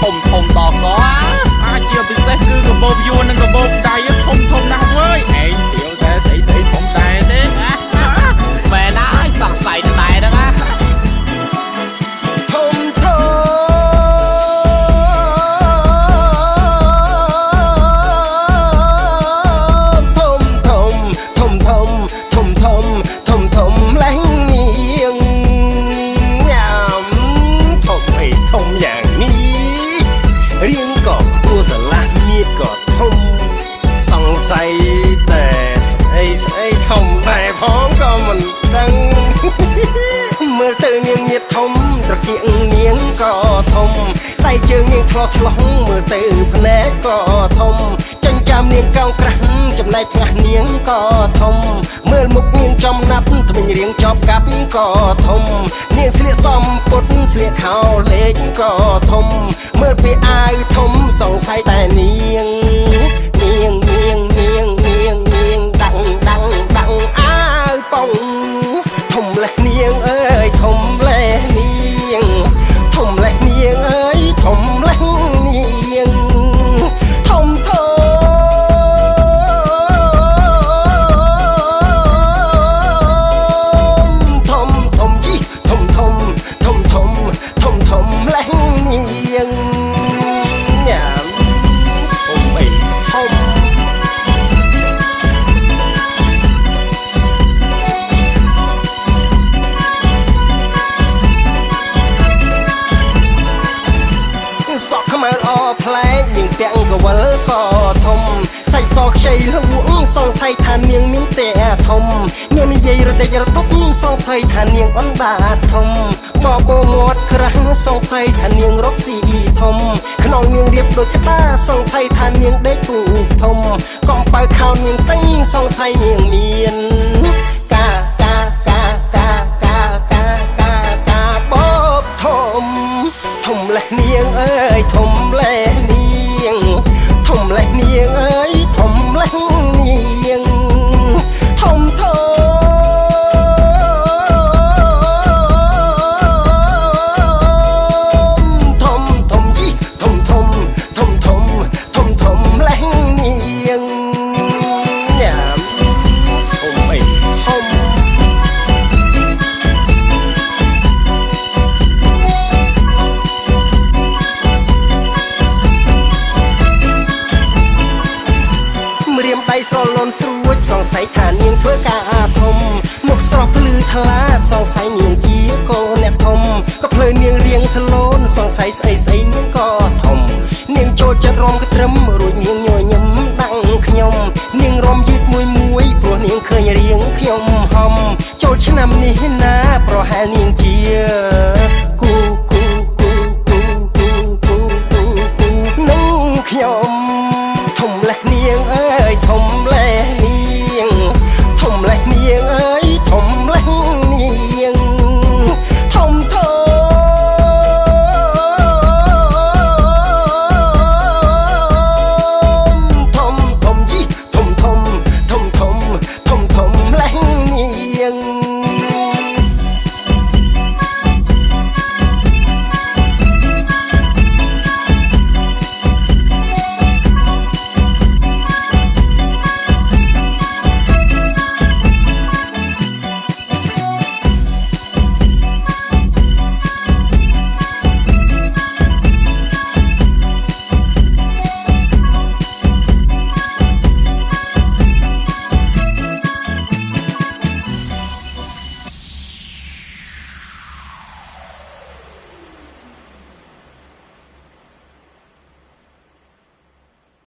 ធំធំតកអាចជាពិសេសគឺកាបូបយួននិងកាបូបដៃធំធំណាស់វើយឯងទៀវតែស្អីស្អីធំតែទេមែនហើយសង្ស័យតែហ្នឹងណាធំធំលែងនាងញ៉ាំធំអីធំយ៉ាងនេះរៀងក៏ខ្ពស់ស្រឡះញាតក៏ធំសង្ស័យតែស្អីស្អីធំតែផងក៏មិនដឹងមើលទៅនាងញាតធំត្រកៀកនាងក៏ធំដៃជើងនាងឆ្លោះឆ្លោះមើលទៅភ្នែកក៏ធំចិញ្ចាំនាងកោងក្រាស់ចំណែកថ្ងាស់នាងក៏ធំមើលមុខនាងចំណាប់ទ្វីងរៀងជាប់កាប់ក៏ធំនាងស្លៀកសំពុតស្លៀកខោលេខក៏ធំមើលពីអាវធំសង្ស័យតែនាងដាំងអាវប៉ងធំលេះនាងអើយធំលេះនាងធំលេះនាងអើយធំលេះនាងធំធំលេះនាងញ៉ាំធំអីធំសក់ខ្មៅអផ្លែកនាងពាក់កវលក៏ធំសាច់សខ្ចីលួងសង្ស័យថានាងមានតែធំនាងនិយាយរដេចរដុកសង្ស័យថានាងអណ្ដាតធំបបោមាត់ក្រាស់សង្ស័យថានាងរកស៊ីធំខ្នងនាងរៀបដូចក្តារសង្ស័យថានាងដេកពូធំកំបើខោនាងតេញសង្ស័យនាងមានបបធំលេះនាងអើយធំលេះនាងធំលេះនាងអើយធំលេះនាងធំលេះនាងញ៉ាំធំអីធំរៀមដៃស្រលូនស្រួចសង្ស័យថានាងធ្វើការធំមុខស្រស់ភ្លឺថ្លាសង្ស័យនាងជាកូនអ្នកធំក៏ភ្លើនាងរៀងស្លូនសង្ស័យស្អីស្អីនាងក៏ធំនាងចូលចិត្តរំកត្រឹមរួចនាងញញឹមដាំងខ្ញុំនាងរំយឺតមួយព្រោះនាងឃើញរៀងខ្ញុំហំចូលឆ្នាំនេះណាប្រហែលនាងជា